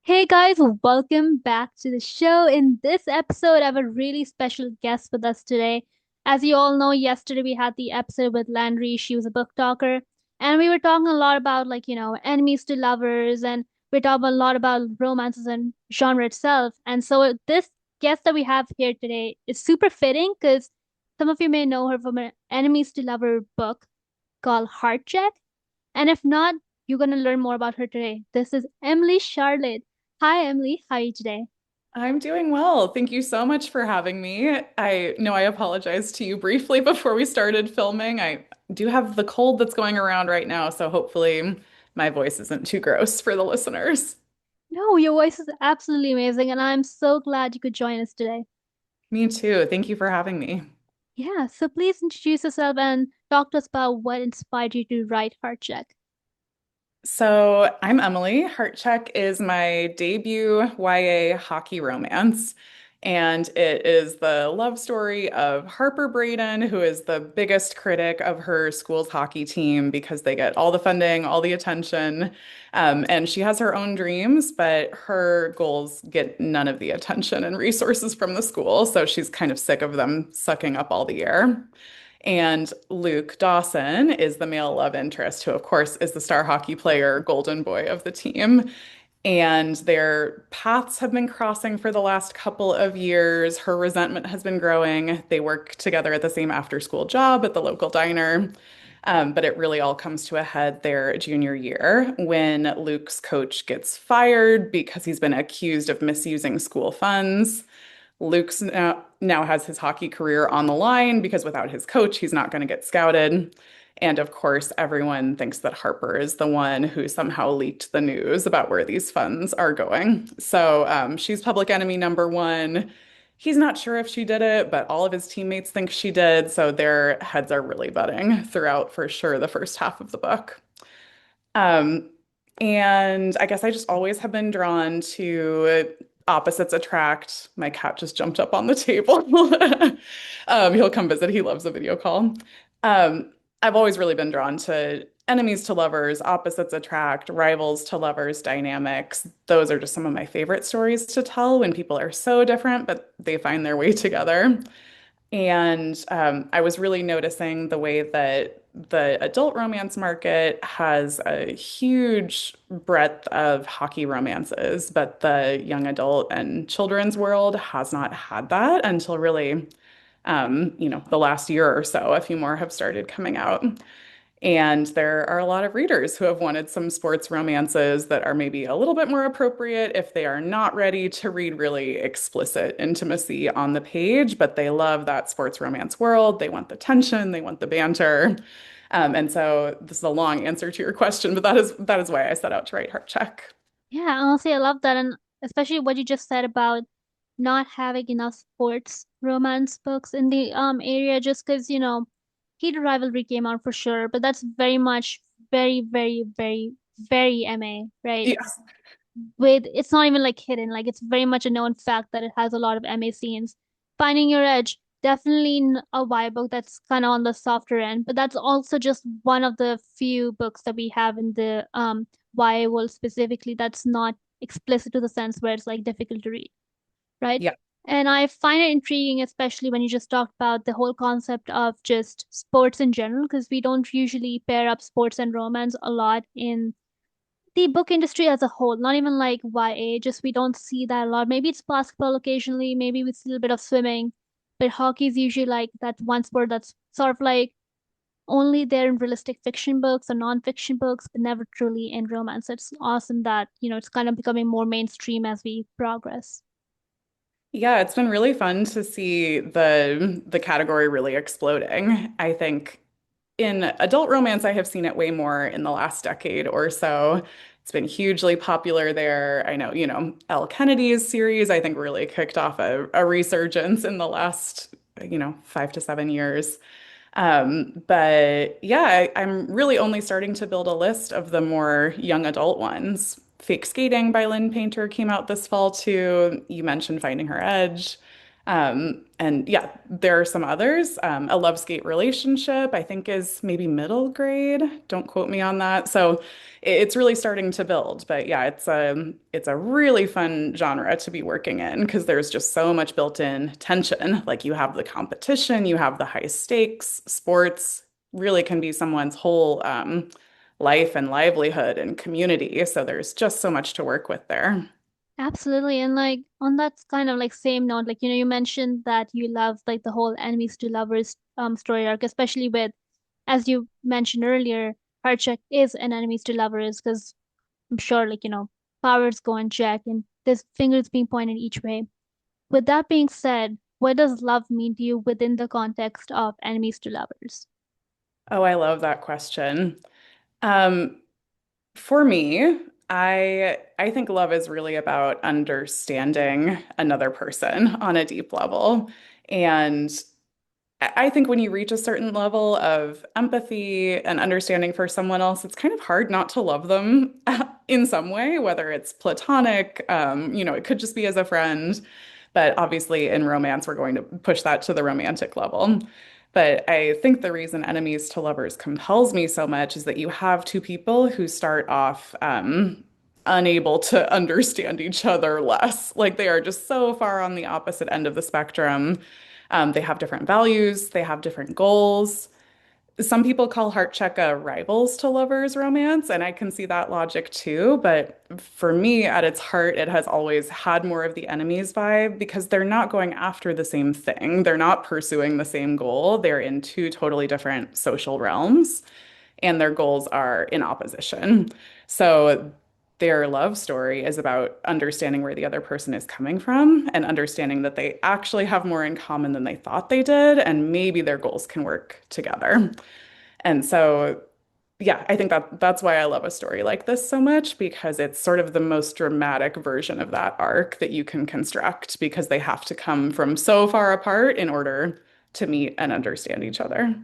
Hey guys, welcome back to the show. In this episode, I have a really special guest with us today. As you all know, yesterday we had the episode with Landry. She was a book talker, and we were talking a lot about enemies to lovers, and we're talking a lot about romances and genre itself. And so this guest that we have here today is super fitting because some of you may know her from an enemies to lover book called Heartcheck. And if not, you're going to learn more about her today. This is Emily Charlotte. Hi, Emily. How are you today? I'm doing well. Thank you so much for having me. I know I apologized to you briefly before we started filming. I do have the cold that's going around right now, so hopefully my voice isn't too gross for the listeners. No, your voice is absolutely amazing, and I'm so glad you could join us today. Me too. Thank you for having me. Yeah, so please introduce yourself and talk to us about what inspired you to write Heartcheck. So I'm Emily. Heartcheck is my debut YA hockey romance. And it is the love story of Harper Braden, who is the biggest critic of her school's hockey team because they get all the funding, all the attention. And she has her own dreams, but her goals get none of the attention and resources from the school. So she's kind of sick of them sucking up all the air. And Luke Dawson is the male love interest, who, of course, is the star hockey player, golden boy of the team. And their paths have been crossing for the last couple of years. Her resentment has been growing. They work together at the same after-school job at the local diner. But it really all comes to a head their junior year when Luke's coach gets fired because he's been accused of misusing school funds. Luke's now has his hockey career on the line because without his coach, he's not going to get scouted. And of course, everyone thinks that Harper is the one who somehow leaked the news about where these funds are going. So she's public enemy number one. He's not sure if she did it, but all of his teammates think she did. So their heads are really butting throughout, for sure, the first half of the book. Um, and I guess I just always have been drawn to opposites attract. My cat just jumped up on the table. He'll come visit. He loves a video call. I've always really been drawn to enemies to lovers, opposites attract, rivals to lovers dynamics. Those are just some of my favorite stories to tell when people are so different, but they find their way together. And I was really noticing the way that the adult romance market has a huge breadth of hockey romances, but the young adult and children's world has not had that until really, the last year or so. A few more have started coming out. And there are a lot of readers who have wanted some sports romances that are maybe a little bit more appropriate if they are not ready to read really explicit intimacy on the page, but they love that sports romance world. They want the tension, they want the banter. And so this is a long answer to your question, but that is why I set out to write Heart Check. Yeah, honestly, I love that, and especially what you just said about not having enough sports romance books in the area, just because Heat Rivalry came out for sure, but that's very much very, very, very, very MA, right? Yes. With it's not even like hidden, like it's very much a known fact that it has a lot of MA scenes. Finding Your Edge, definitely a YA book that's kind of on the softer end, but that's also just one of the few books that we have in the YA world specifically that's not explicit to the sense where it's like difficult to read, right? Yeah. And I find it intriguing, especially when you just talked about the whole concept of just sports in general, because we don't usually pair up sports and romance a lot in the book industry as a whole, not even like YA, just we don't see that a lot. Maybe it's basketball occasionally, maybe we see a little bit of swimming, but hockey is usually like that one sport that's sort of like only there in realistic fiction books or non-fiction books, but never truly in romance. It's awesome that, it's kind of becoming more mainstream as we progress. Yeah, it's been really fun to see the category really exploding. I think in adult romance, I have seen it way more in the last decade or so. It's been hugely popular there. I know, Elle Kennedy's series, I think really kicked off a resurgence in the last, 5 to 7 years. But yeah, I'm really only starting to build a list of the more young adult ones. Fake Skating by Lynn Painter came out this fall too. You mentioned Finding Her Edge. And yeah, there are some others. A love skate relationship, I think, is maybe middle grade. Don't quote me on that. So it's really starting to build. But yeah, it's a really fun genre to be working in because there's just so much built-in tension. Like you have the competition, you have the high stakes. Sports really can be someone's whole life and livelihood and community. So there's just so much to work with there. Absolutely. And like on that kind of like same note, like you mentioned that you love like the whole enemies to lovers story arc, especially with, as you mentioned earlier, Heartcheck is an enemies to lovers because I'm sure like powers go unchecked and there's fingers being pointed each way. With that being said, what does love mean to you within the context of enemies to lovers? Oh, I love that question. Um, For me, I think love is really about understanding another person on a deep level. And I think when you reach a certain level of empathy and understanding for someone else, it's kind of hard not to love them in some way, whether it's platonic, it could just be as a friend. But obviously, in romance, we're going to push that to the romantic level. But I think the reason enemies to lovers compels me so much is that you have two people who start off unable to understand each other less. Like they are just so far on the opposite end of the spectrum. They have different values, they have different goals. Some people call Heartcheck a rivals to lovers romance, and I can see that logic too. But for me, at its heart, it has always had more of the enemies vibe because they're not going after the same thing. They're not pursuing the same goal. They're in two totally different social realms, and their goals are in opposition. So their love story is about understanding where the other person is coming from and understanding that they actually have more in common than they thought they did, and maybe their goals can work together. And so, yeah, I think that's why I love a story like this so much because it's sort of the most dramatic version of that arc that you can construct because they have to come from so far apart in order to meet and understand each other.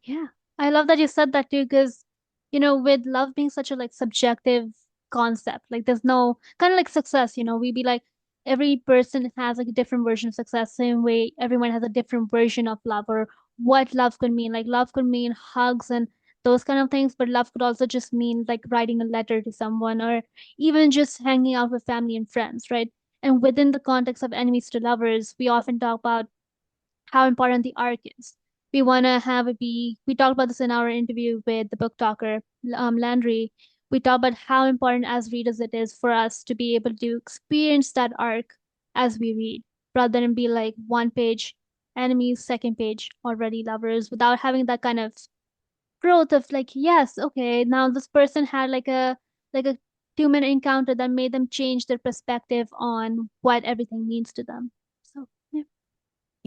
Yeah. I love that you said that too, because, with love being such a like subjective concept, like there's no kind of like success, we'd be like every person has like a different version of success, same way everyone has a different version of love or what love could mean. Like love could mean hugs and those kind of things, but love could also just mean like writing a letter to someone or even just hanging out with family and friends, right? And within the context of enemies to lovers, we often talk about how important the arc is. We want to have it be, we talked about this in our interview with the book talker, Landry. We talked about how important as readers it is for us to be able to experience that arc as we read, rather than be like one page enemies, second page already lovers, without having that kind of growth of like, yes, okay, now this person had like a 2 minute encounter that made them change their perspective on what everything means to them. So yeah.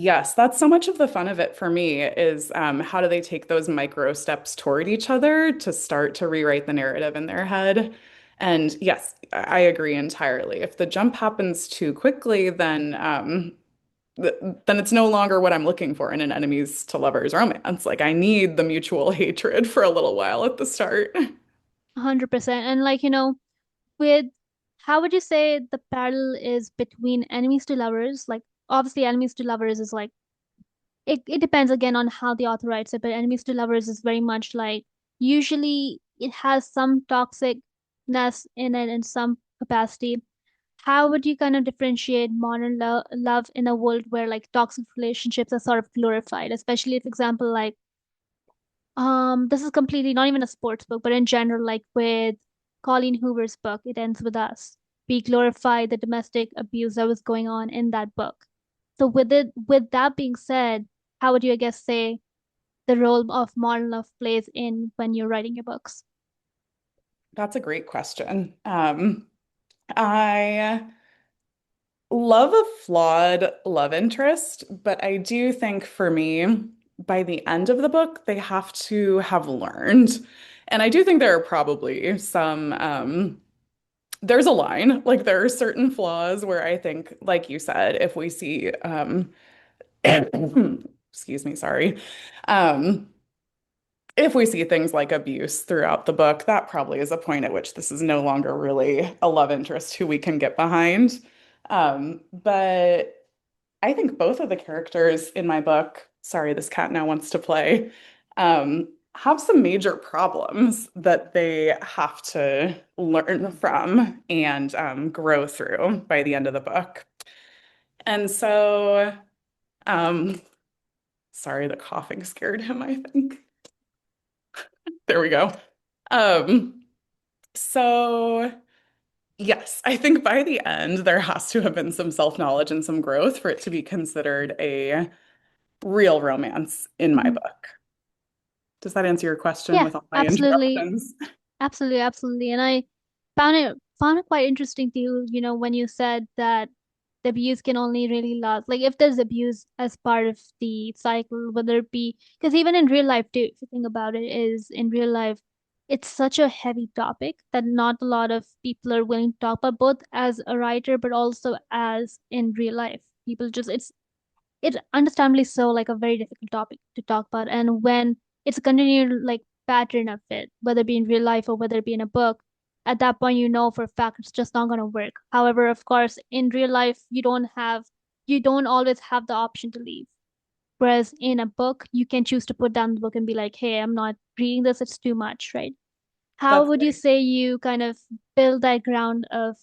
Yes, that's so much of the fun of it for me is how do they take those micro steps toward each other to start to rewrite the narrative in their head? And yes, I agree entirely. If the jump happens too quickly, th then it's no longer what I'm looking for in an enemies to lovers romance. Like I need the mutual hatred for a little while at the start. 100%. And like, with how would you say the parallel is between enemies to lovers? Like, obviously, enemies to lovers is like, it depends again on how the author writes it, but enemies to lovers is very much like, usually it has some toxicness in it in some capacity. How would you kind of differentiate modern love in a world where like toxic relationships are sort of glorified, especially if, example, like this is completely not even a sports book, but in general, like with Colleen Hoover's book, It Ends With Us. We glorify the domestic abuse that was going on in that book. So with that being said, how would you, I guess, say the role of modern love plays in when you're writing your books? That's a great question. I love a flawed love interest, but I do think for me, by the end of the book, they have to have learned. And I do think there are probably there's a line, like there are certain flaws where I think, like you said, if we see, excuse me, sorry. Um, if we see things like abuse throughout the book, that probably is a point at which this is no longer really a love interest who we can get behind. But I think both of the characters in my book, sorry, this cat now wants to play, have some major problems that they have to learn from and grow through by the end of the book. And so, um, sorry, the coughing scared him, I think. There we go. Um, so yes, I think by the end, there has to have been some self-knowledge and some growth for it to be considered a real romance in my Mhm. book. Does that answer your question Yeah, with all my absolutely. interruptions? Absolutely, absolutely. And I found it quite interesting too, when you said that the abuse can only really last, like if there's abuse as part of the cycle, whether it be, because even in real life too, if you think about it, is in real life, it's such a heavy topic that not a lot of people are willing to talk about, both as a writer, but also as in real life. People just, it's understandably so, like a very difficult topic to talk about. And when it's a continued like pattern of it, whether it be in real life or whether it be in a book, at that point you know for a fact it's just not going to work. However, of course, in real life you don't always have the option to leave. Whereas in a book, you can choose to put down the book and be like, hey, I'm not reading this, it's too much, right? How That's would you right. say you kind of build that ground of,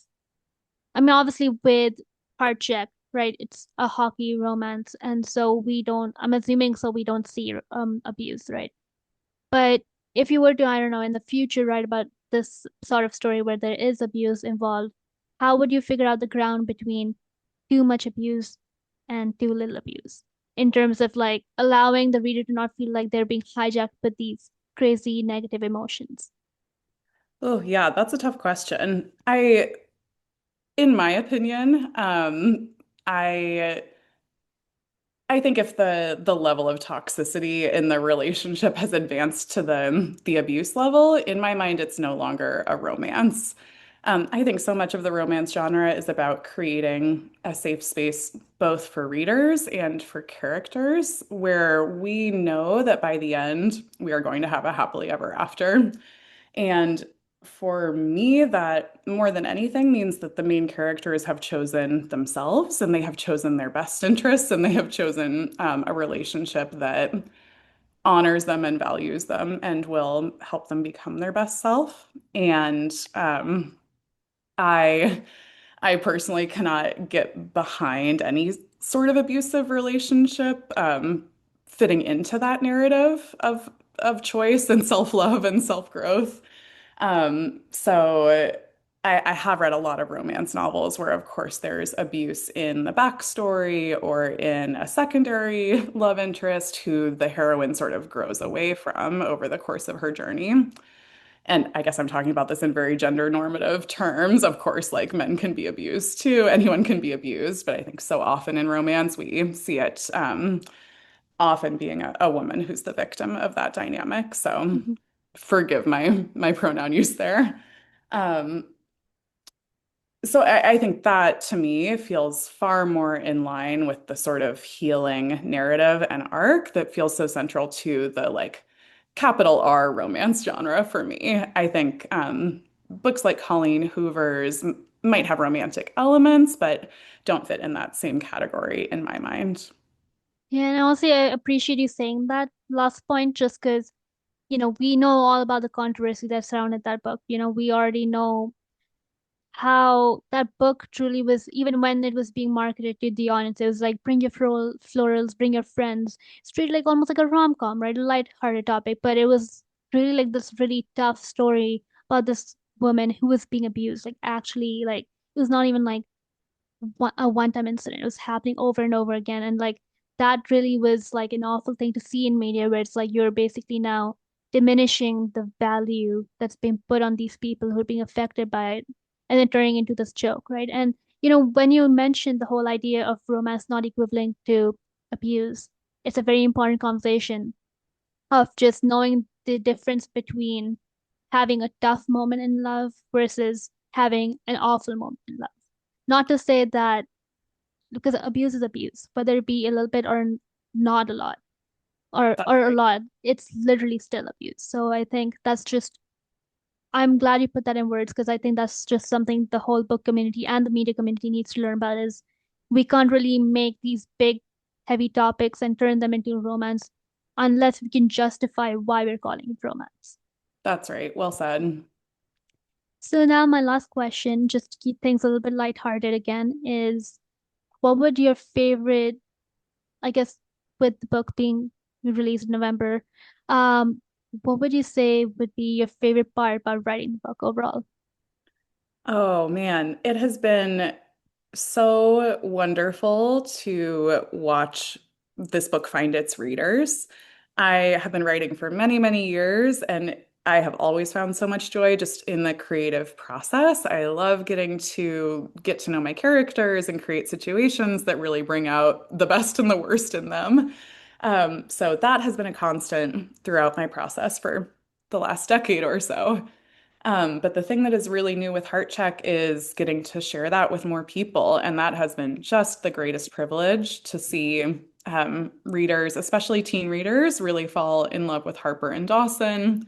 I mean, obviously with Heartcheck, right? It's a hockey romance, and so we don't. I'm assuming so we don't see abuse, right? But if you were to, I don't know, in the future write about this sort of story where there is abuse involved, how would you figure out the ground between too much abuse and too little abuse in terms of like allowing the reader to not feel like they're being hijacked with these crazy negative emotions? Oh, yeah, that's a tough question. In my opinion, I I think if the level of toxicity in the relationship has advanced to the abuse level, in my mind, it's no longer a romance. I think so much of the romance genre is about creating a safe space both for readers and for characters, where we know that by the end we are going to have a happily ever after. And for me, that more than anything means that the main characters have chosen themselves and they have chosen their best interests and they have chosen a relationship that honors them and values them and will help them become their best self. And I I personally cannot get behind any sort of abusive relationship fitting into that narrative of choice and self-love and self-growth. So I have read a lot of romance novels where, of course, there's abuse in the backstory or in a secondary love interest who the heroine sort of grows away from over the course of her journey. And I guess I'm talking about this in very gender normative terms. Of course, like men can be abused too. Anyone can be abused, but I think so often in romance we see it often being a woman who's the victim of that dynamic. So Mhm. forgive my pronoun use there. Um, so I think that to me feels far more in line with the sort of healing narrative and arc that feels so central to the like capital R romance genre for me. I think books like Colleen Hoover's might have romantic elements, but don't fit in that same category in my mind. Yeah, and honestly, I appreciate you saying that last point just because, we know all about the controversy that surrounded that book. We already know how that book truly was, even when it was being marketed to the audience, it was like, bring your florals, bring your friends. It's treated like almost like a rom-com, right? A light-hearted topic, but it was really like this really tough story about this woman who was being abused. Like, actually, like, it was not even like a one-time incident. It was happening over and over again. And like that really was like an awful thing to see in media where it's like you're basically now diminishing the value that's been put on these people who are being affected by it and then turning into this joke, right? And when you mentioned the whole idea of romance not equivalent to abuse, it's a very important conversation of just knowing the difference between having a tough moment in love versus having an awful moment in love. Not to say that, because abuse is abuse, whether it be a little bit or not a lot, or That's or a right. lot, it's literally still abuse. So I think that's just, I'm glad you put that in words because I think that's just something the whole book community and the media community needs to learn about is we can't really make these big, heavy topics and turn them into romance unless we can justify why we're calling it romance. That's right. Well said. So now my last question, just to keep things a little bit lighthearted again, is what would your favorite, I guess, with the book being released in November, um, what would you say would be your favorite part about writing the book overall? Oh man, it has been so wonderful to watch this book find its readers. I have been writing for many, many years, and I have always found so much joy just in the creative process. I love getting to get to know my characters and create situations that really bring out the best and the worst in them. So that has been a constant throughout my process for the last decade or so. But the thing that is really new with Heartcheck is getting to share that with more people. And that has been just the greatest privilege to see readers, especially teen readers, really fall in love with Harper and Dawson,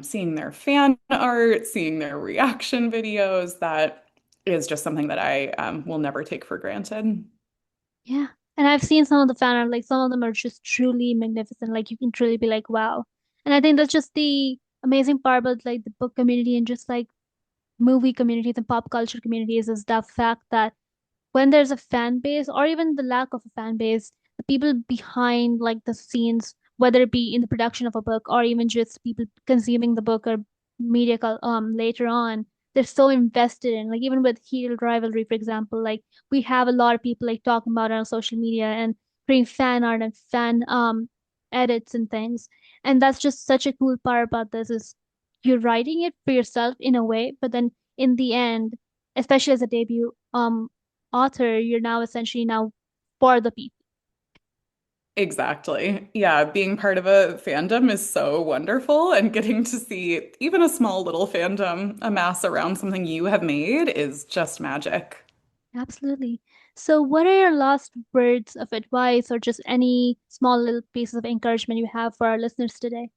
seeing their fan art, seeing their reaction videos. That is just something that I will never take for granted. Yeah. And I've seen some of the fan art, like some of them are just truly magnificent. Like you can truly be like, wow. And I think that's just the amazing part about like the book community and just like movie communities and pop culture communities is the fact that when there's a fan base or even the lack of a fan base, the people behind like the scenes, whether it be in the production of a book or even just people consuming the book or later on, they're so invested in like even with heated rivalry, for example, like we have a lot of people like talking about it on social media and creating fan art and fan edits and things. And that's just such a cool part about this is you're writing it for yourself in a way, but then in the end, especially as a debut author, you're now essentially now for the people. Exactly. Yeah, being part of a fandom is so wonderful, and getting to see even a small little fandom amass around something you have made is just magic. Absolutely. So, what are your last words of advice or just any small little pieces of encouragement you have for our listeners today?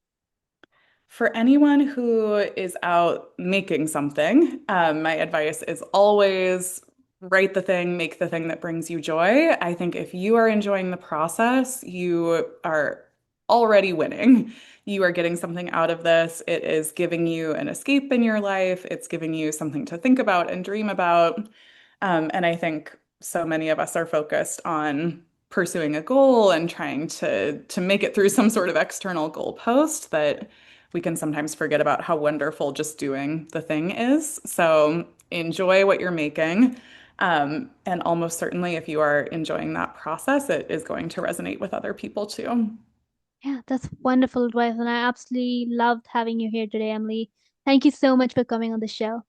For anyone who is out making something, my advice is always write the thing, make the thing that brings you joy. I think if you are enjoying the process, you are already winning. You are getting something out of this. It is giving you an escape in your life. It's giving you something to think about and dream about. And I think so many of us are focused on pursuing a goal and trying to make it through some sort of external goalpost that we can sometimes forget about how wonderful just doing the thing is. So enjoy what you're making. And almost certainly, if you are enjoying that process, it is going to resonate with other people too. Yeah, that's wonderful advice. And I absolutely loved having you here today, Emily. Thank you so much for coming on the show.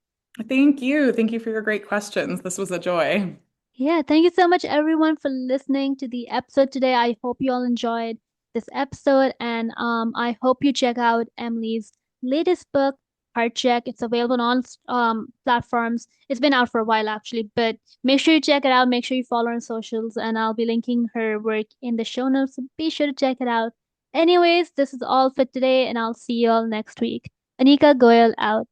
Thank you. Thank you for your great questions. This was a joy. Yeah, thank you so much, everyone, for listening to the episode today. I hope you all enjoyed this episode, and I hope you check out Emily's latest book, Heartcheck. It's available on platforms. It's been out for a while, actually, but make sure you check it out. Make sure you follow her on socials, and I'll be linking her work in the show notes. So be sure to check it out. Anyways, this is all for today, and I'll see you all next week. Anika Goyal out.